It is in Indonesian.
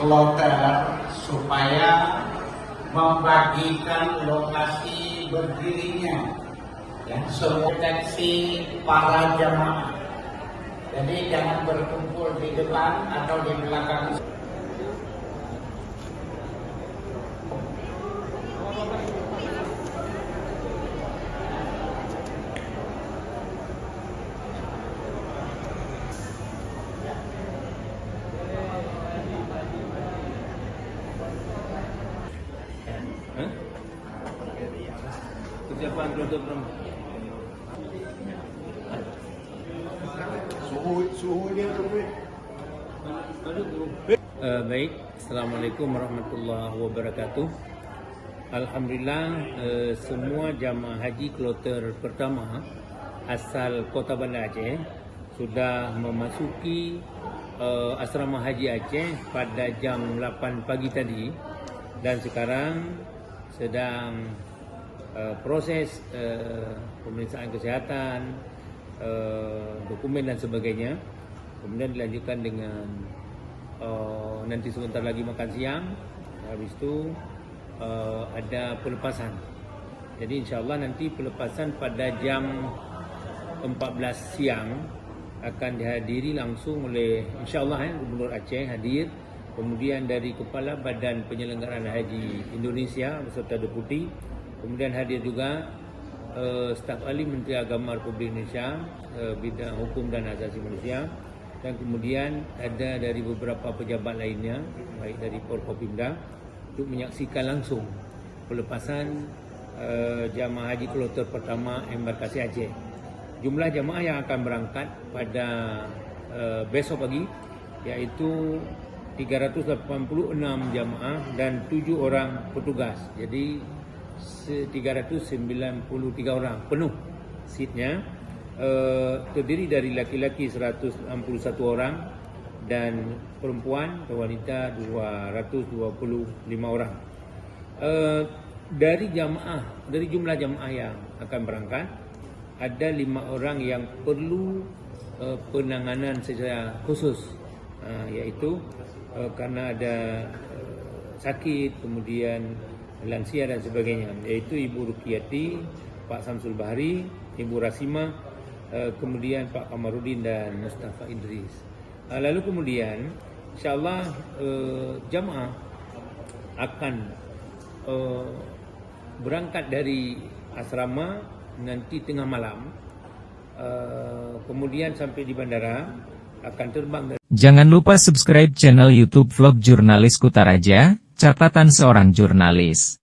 kloter supaya membagikan lokasi berdirinya ya, semua deteksi para jamaah. Jadi jangan berkumpul di depan atau di belakang. Persiapan kloter pertama. Suhu dia tu. Baik, Assalamualaikum warahmatullahi wabarakatuh. Alhamdulillah, semua jamaah haji kloter pertama asal Kota Banda Aceh sudah memasuki asrama haji Aceh pada jam 8 pagi tadi, dan sekarang sedang proses pemeriksaan kesehatan, dokumen dan sebagainya. Kemudian dilanjutkan dengan nanti sebentar lagi makan siang. Habis itu ada pelepasan. Jadi insyaAllah nanti pelepasan pada jam 14 siang akan dihadiri langsung oleh insyaAllah Gubernur Aceh hadir. Kemudian dari Kepala Badan Penyelenggaraan Haji Indonesia beserta Deputi. Kemudian hadir juga staf ahli Menteri Agama Republik Indonesia bidang hukum dan asasi manusia, dan kemudian ada dari beberapa pejabat lainnya baik dari Forkopimda untuk menyaksikan langsung pelepasan jamaah haji kloter pertama embarkasi Aceh. Jumlah jamaah yang akan berangkat pada besok pagi yaitu 386 jamaah dan 7 orang petugas. Jadi 393 orang penuh seatnya, terdiri dari laki-laki 161 orang dan perempuan atau wanita 225 orang. Dari jumlah jamaah yang akan berangkat, ada 5 orang yang perlu penanganan secara khusus, yaitu karena ada sakit, kemudian lansia dan sebagainya, yaitu Ibu Rukiati, Pak Samsul Bahari, Ibu Rasima, kemudian Pak Kamarudin dan Mustafa Idris. Lalu kemudian insyaAllah jamaah akan berangkat dari asrama nanti tengah malam, kemudian sampai di bandara akan terbang. Jangan lupa subscribe channel YouTube Vlog Jurnalis Kutaraja, catatan seorang jurnalis.